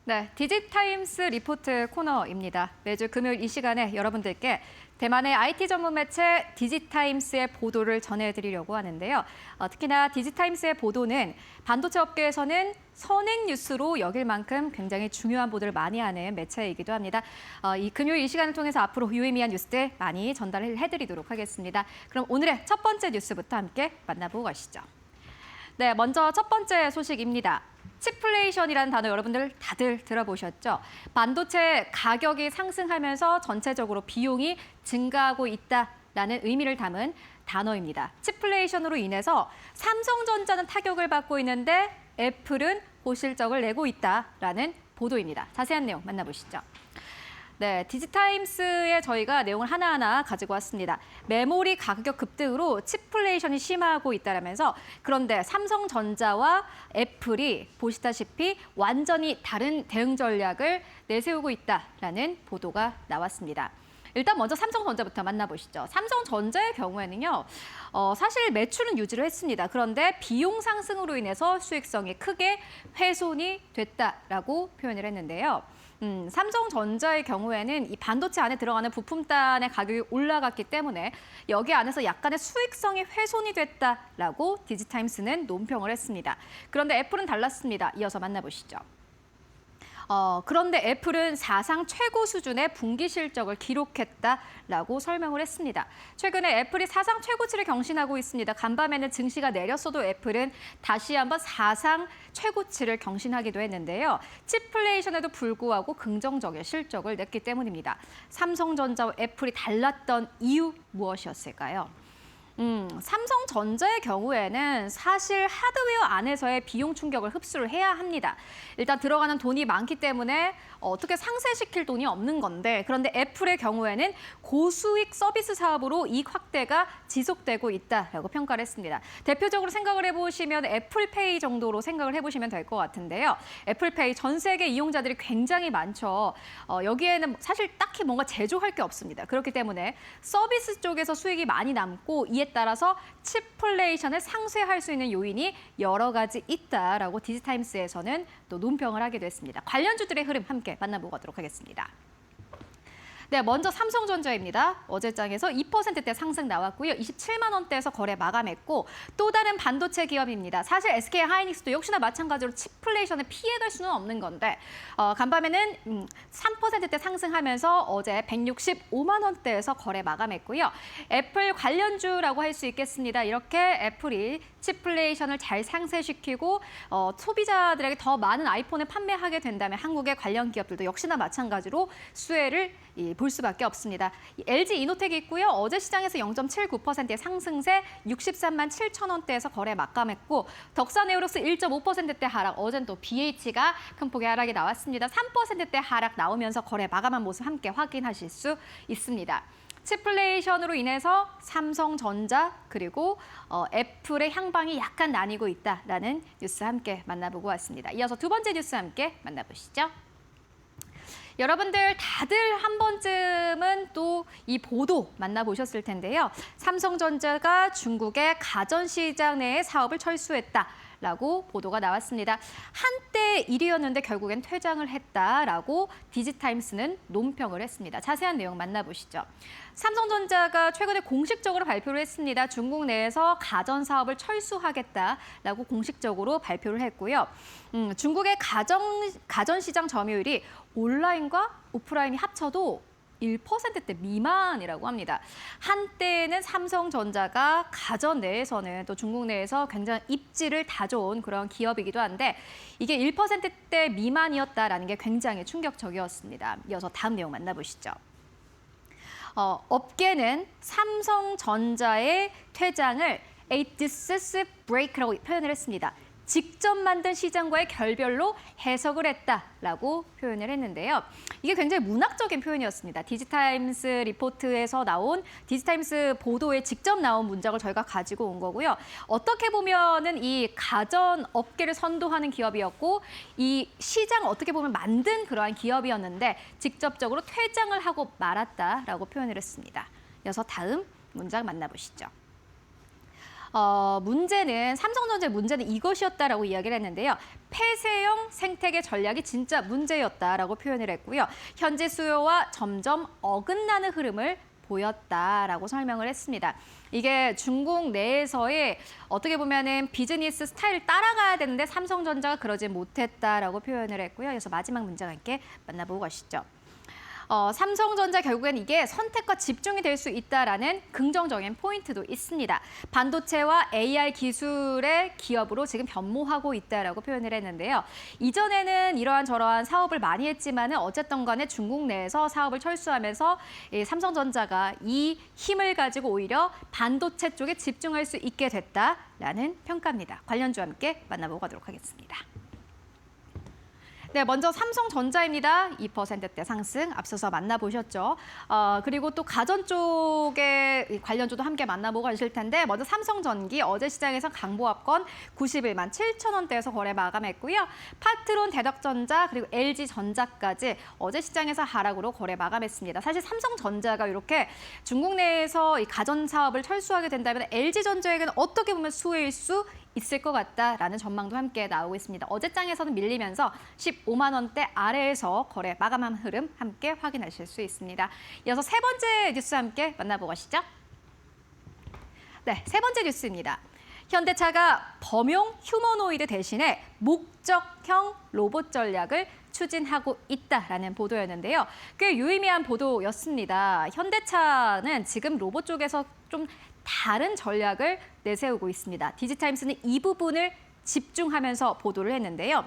네, 디지타임스 리포트 코너입니다. 매주 금요일 이 시간에 여러분들께 대만의 IT 전문 매체 디지타임스의 보도를 전해드리려고 하는데요. 특히나 디지타임스의 보도는 반도체 업계에서는 선행 뉴스로 여길 만큼 굉장히 중요한 보도를 많이 하는 매체이기도 합니다. 이 금요일 이 시간을 통해서 앞으로 유의미한 뉴스들 많이 전달을 해드리도록 하겠습니다. 그럼 오늘의 첫 번째 뉴스부터 함께 만나보고 가시죠. 네, 먼저 첫 번째 소식입니다. 칩플레이션이라는 단어 여러분들 다들 들어보셨죠? 반도체 가격이 상승하면서 전체적으로 비용이 증가하고 있다라는 의미를 담은 단어입니다. 칩플레이션으로 인해서 삼성전자는 타격을 받고 있는데 애플은 고실적을 내고 있다라는 보도입니다. 자세한 내용 만나보시죠. 네, 디지타임스에 저희가 내용을 하나하나 가지고 왔습니다. 메모리 가격 급등으로 칩플레이션이 심화하고 있다면서 그런데 삼성전자와 애플이 보시다시피 완전히 다른 대응 전략을 내세우고 있다라는 보도가 나왔습니다. 일단 먼저 삼성전자부터 만나보시죠. 삼성전자의 경우에는요, 사실 매출은 유지를 했습니다. 그런데 비용 상승으로 인해서 수익성이 크게 훼손이 됐다라고 표현을 했는데요. 삼성전자의 경우에는 이 반도체 안에 들어가는 부품단의 가격이 올라갔기 때문에 여기 안에서 약간의 수익성이 훼손이 됐다라고 디지타임스는 논평을 했습니다. 그런데 애플은 달랐습니다. 이어서 만나보시죠. 그런데 애플은 사상 최고 수준의 분기 실적을 기록했다라고 설명을 했습니다. 최근에 애플이 사상 최고치를 경신하고 있습니다. 간밤에는 증시가 내렸어도 애플은 다시 한번 사상 최고치를 경신하기도 했는데요. 칩플레이션에도 불구하고 긍정적인 실적을 냈기 때문입니다. 삼성전자와 애플이 달랐던 이유 무엇이었을까요? 삼성전자의 경우에는 사실 하드웨어 안에서의 비용 충격을 흡수를 해야 합니다. 일단 들어가는 돈이 많기 때문에 어떻게 상쇄시킬 돈이 없는 건데 그런데 애플의 경우에는 고수익 서비스 사업으로 이익 확대가 지속되고 있다라고 평가를 했습니다. 대표적으로 생각을 해보시면 애플페이 정도로 생각을 해보시면 될 것 같은데요. 애플페이 전 세계 이용자들이 굉장히 많죠. 여기에는 사실 딱히 뭔가 제조할 게 없습니다. 그렇기 때문에 서비스 쪽에서 수익이 많이 남고 이에 따라서 칩플레이션을 상쇄할 수 있는 요인이 여러 가지 있다라고 디지타임스에서는 또 논평을 하기도 했습니다. 관련주들의 흐름 함께 만나보도록 하겠습니다. 네, 먼저 삼성전자입니다. 어제장에서 2%대 상승 나왔고요. 27만 원대에서 거래 마감했고 또 다른 반도체 기업입니다. 사실 SK하이닉스도 역시나 마찬가지로 칩플레이션을 피해갈 수는 없는 건데 간밤에는 3%대 상승하면서 어제 165만 원대에서 거래 마감했고요. 애플 관련주라고 할 수 있겠습니다. 이렇게 애플이 칩플레이션을 잘 상쇄시키고 소비자들에게 더 많은 아이폰을 판매하게 된다면 한국의 관련 기업들도 역시나 마찬가지로 수혜를 볼 수밖에 없습니다. LG 이노텍이 있고요. 어제 시장에서 0.79%의 상승세 63만 7천 원대에서 거래 마감했고 덕산에어로스 1.5%대 하락. 어젠 또 BH가 큰 폭의 하락이 나왔습니다. 3%대 하락 나오면서 거래 마감한 모습 함께 확인하실 수 있습니다. 칩플레이션으로 인해서 삼성전자 그리고 애플의 향방이 약간 나뉘고 있다라는 뉴스 함께 만나보고 왔습니다. 이어서 두 번째 뉴스 함께 만나보시죠. 여러분들 다들 한 번쯤은 또 이 보도 만나보셨을 텐데요. 삼성전자가 중국의 가전시장 내에 사업을 철수했다라고 보도가 나왔습니다. 한때 1위였는데 결국엔 퇴장을 했다라고 디지타임스는 논평을 했습니다. 자세한 내용 만나보시죠. 삼성전자가 최근에 공식적으로 발표를 했습니다. 중국 내에서 가전 사업을 철수하겠다라고 공식적으로 발표를 했고요. 중국의 가전 시장 점유율이 온라인과 오프라인이 합쳐도 1%대 미만이라고 합니다. 한때는 삼성전자가 가전 내에서는 또 중국 내에서 굉장히 입지를 다져온 그런 기업이기도 한데 이게 1%대 미만이었다라는 게 굉장히 충격적이었습니다. 이어서 다음 내용 만나보시죠. 업계는 삼성전자의 퇴장을 a decisive break라고 표현을 했습니다. 직접 만든 시장과의 결별로 해석을 했다라고 표현을 했는데요. 이게 굉장히 문학적인 표현이었습니다. 디지타임스 리포트에서 나온 디지타임스 보도에 직접 나온 문장을 저희가 가지고 온 거고요. 어떻게 보면은 이 가전 업계를 선도하는 기업이었고 이 시장을 어떻게 보면 만든 그러한 기업이었는데 직접적으로 퇴장을 하고 말았다라고 표현을 했습니다. 이어서 다음 문장 만나보시죠. 문제는 삼성전자의 문제는 이것이었다라고 이야기를 했는데요. 폐쇄형 생태계 전략이 진짜 문제였다라고 표현을 했고요. 현재 수요와 점점 어긋나는 흐름을 보였다라고 설명을 했습니다. 이게 중국 내에서의 어떻게 보면은 비즈니스 스타일을 따라가야 되는데 삼성전자가 그러지 못했다라고 표현을 했고요. 그래서 마지막 문제와 함께 만나보고 가시죠. 삼성전자 결국엔 이게 선택과 집중이 될 수 있다라는 긍정적인 포인트도 있습니다. 반도체와 AI 기술의 기업으로 지금 변모하고 있다라고 표현을 했는데요. 이전에는 이러한 저러한 사업을 많이 했지만은 어쨌든 간에 중국 내에서 사업을 철수하면서 이 삼성전자가 이 힘을 가지고 오히려 반도체 쪽에 집중할 수 있게 됐다라는 평가입니다. 관련주와 함께 만나보고 가도록 하겠습니다. 네, 먼저 삼성전자입니다. 2%대 상승 앞서서 만나보셨죠. 그리고 또 가전 쪽의 관련주도 함께 만나보고 가실 텐데 먼저 삼성전기 어제 시장에서 강보합권 91만 7천 원대에서 거래 마감했고요. 파트론, 대덕전자 그리고 LG전자까지 어제 시장에서 하락으로 거래 마감했습니다. 사실 삼성전자가 이렇게 중국 내에서 이 가전 사업을 철수하게 된다면 LG전자에게는 어떻게 보면 수혜일 수 있을 것 같다라는 전망도 함께 나오고 있습니다. 어제장에서는 밀리면서 15만 원대 아래에서 거래 마감한 흐름 함께 확인하실 수 있습니다. 이어서 세 번째 뉴스 함께 만나보고 가시죠. 네, 세 번째 뉴스입니다. 현대차가 범용 휴머노이드 대신에 목적형 로봇 전략을 추진하고 있다라는 보도였는데요. 꽤 유의미한 보도였습니다. 현대차는 지금 로봇 쪽에서 좀 다른 전략을 내세우고 있습니다. 디지타임스는 이 부분을 집중하면서 보도를 했는데요.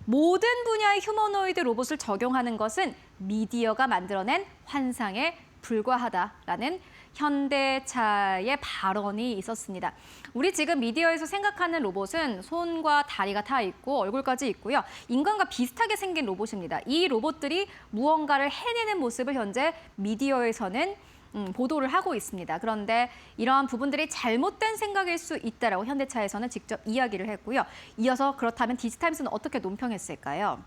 모든 분야의 휴머노이드 로봇을 적용하는 것은 미디어가 만들어낸 환상에 불과하다라는 현대차의 발언이 있었습니다. 우리 지금 미디어에서 생각하는 로봇은 손과 다리가 다 있고 얼굴까지 있고요. 인간과 비슷하게 생긴 로봇입니다. 이 로봇들이 무언가를 해내는 모습을 현재 미디어에서는 보도를 하고 있습니다. 그런데 이러한 부분들이 잘못된 생각일 수 있다라고 현대차에서는 직접 이야기를 했고요. 이어서 그렇다면 디지타임스는 어떻게 논평했을까요?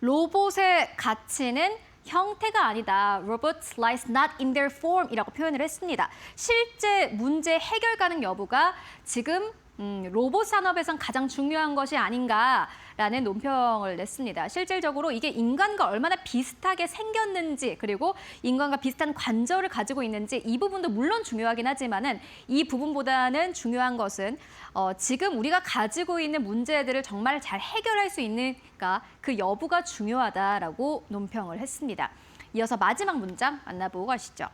로봇의 가치는 형태가 아니다. Robots lies not in their form이라고 표현을 했습니다. 실제 문제 해결 가능 여부가 지금 로봇 산업에선 가장 중요한 것이 아닌가라는 논평을 냈습니다. 실질적으로 이게 인간과 얼마나 비슷하게 생겼는지 그리고 인간과 비슷한 관절을 가지고 있는지 이 부분도 물론 중요하긴 하지만은 이 부분보다는 중요한 것은 지금 우리가 가지고 있는 문제들을 정말 잘 해결할 수 있는가 그 여부가 중요하다라고 논평을 했습니다. 이어서 마지막 문장 만나보고 가시죠.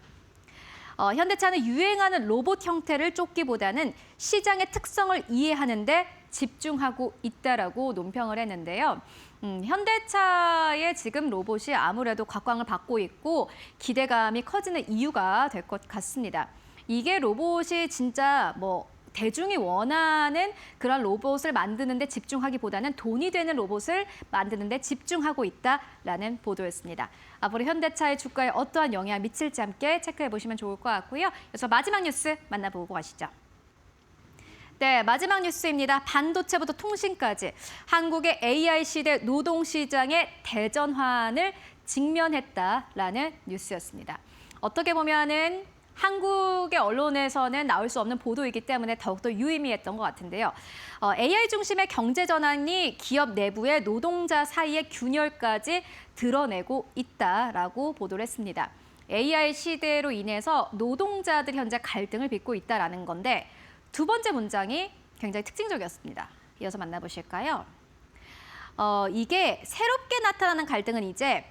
현대차는 유행하는 로봇 형태를 쫓기보다는 시장의 특성을 이해하는 데 집중하고 있다라고 논평을 했는데요. 현대차의 지금 로봇이 아무래도 각광을 받고 있고 기대감이 커지는 이유가 될 것 같습니다. 이게 로봇이 진짜 대중이 원하는 그런 로봇을 만드는 데 집중하기보다는 돈이 되는 로봇을 만드는 데 집중하고 있다라는 보도였습니다. 앞으로 현대차의 주가에 어떠한 영향을 미칠지 함께 체크해 보시면 좋을 것 같고요. 그래서 마지막 뉴스 만나보고 가시죠. 네, 마지막 뉴스입니다. 반도체부터 통신까지 한국의 AI 시대 노동시장의 대전환을 직면했다라는 뉴스였습니다. 어떻게 보면은 한국의 언론에서는 나올 수 없는 보도이기 때문에 더욱더 유의미했던 것 같은데요. AI 중심의 경제 전환이 기업 내부의 노동자 사이의 균열까지 드러내고 있다라고 보도를 했습니다. AI 시대로 인해서 노동자들이 현재 갈등을 빚고 있다라는 건데 두 번째 문장이 굉장히 특징적이었습니다. 이어서 만나보실까요? 이게 새롭게 나타나는 갈등은 이제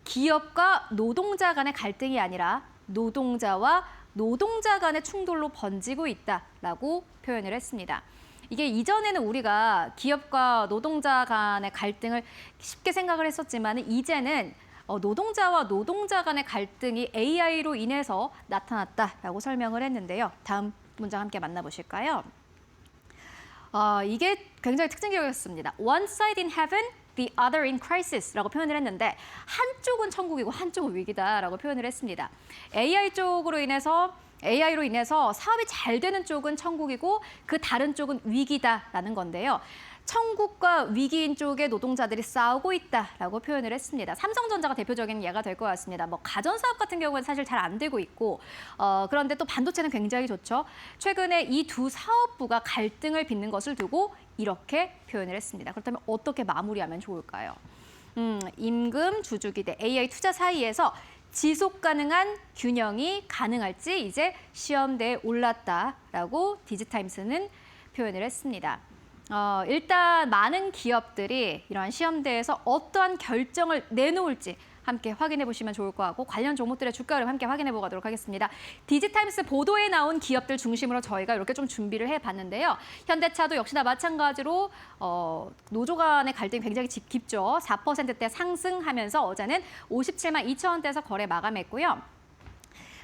기업과 노동자 간의 갈등이 아니라 노동자와 노동자 간의 충돌로 번지고 있다라고 표현을 했습니다. 이게 이전에는 우리가 기업과 노동자 간의 갈등을 쉽게 생각을 했었지만 이제는 노동자와 노동자 간의 갈등이 AI로 인해서 나타났다라고 설명을 했는데요. 다음 문장 함께 만나보실까요? 이게 굉장히 특징적이었습니다. One side in heaven, the other in crisis라고 표현을 했는데 한쪽은 천국이고 한쪽은 위기다라고 표현을 했습니다. AI로 인해서 사업이 잘 되는 쪽은 천국이고 그 다른 쪽은 위기다라는 건데요. 천국과 위기인 쪽에 노동자들이 싸우고 있다라고 표현을 했습니다. 삼성전자가 대표적인 예가 될 것 같습니다. 뭐 가전사업 같은 경우는 사실 잘 안 되고 있고 그런데 또 반도체는 굉장히 좋죠. 최근에 이 두 사업부가 갈등을 빚는 것을 두고 이렇게 표현을 했습니다. 그렇다면 어떻게 마무리하면 좋을까요? 임금, 주주기대, AI 투자 사이에서 지속 가능한 균형이 가능할지 이제 시험대에 올랐다라고 디지타임스는 표현을 했습니다. 일단 많은 기업들이 이러한 시험대에서 어떠한 결정을 내놓을지 함께 확인해 보시면 좋을 것 같고 관련 종목들의 주가를 함께 확인해 보도록 하겠습니다. 디지타임스 보도에 나온 기업들 중심으로 저희가 이렇게 좀 준비를 해봤는데요. 현대차도 역시나 마찬가지로 노조 간의 갈등이 굉장히 깊죠. 4%대 상승하면서 어제는 57만 2천 원대에서 거래 마감했고요.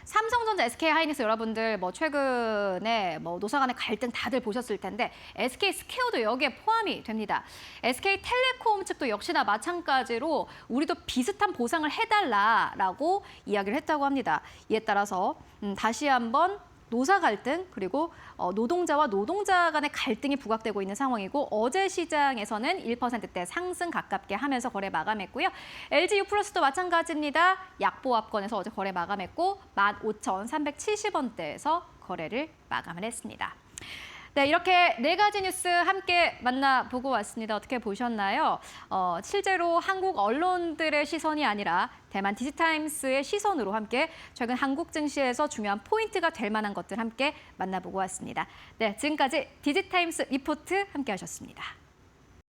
삼성전자, SK하이닉스 여러분들 뭐 최근에 뭐 노사 간의 갈등 다들 보셨을 텐데 SK 스퀘어도 여기에 포함이 됩니다. SK텔레콤 측도 역시나 마찬가지로 우리도 비슷한 보상을 해달라라고 이야기를 했다고 합니다. 이에 따라서 다시 한번 노사 갈등 그리고 노동자와 노동자 간의 갈등이 부각되고 있는 상황이고 어제 시장에서는 1%대 상승 가깝게 하면서 거래 마감했고요. LG U+도 마찬가지입니다. 약보합권에서 어제 거래 마감했고 15,370원대에서 거래를 마감을 했습니다. 네, 이렇게 네 가지 뉴스 함께 만나보고 왔습니다. 어떻게 보셨나요? 실제로 한국 언론들의 시선이 아니라 대만 디지타임스의 시선으로 함께 최근 한국 증시에서 중요한 포인트가 될 만한 것들 함께 만나보고 왔습니다. 네, 지금까지 디지타임스 리포트 함께 하셨습니다.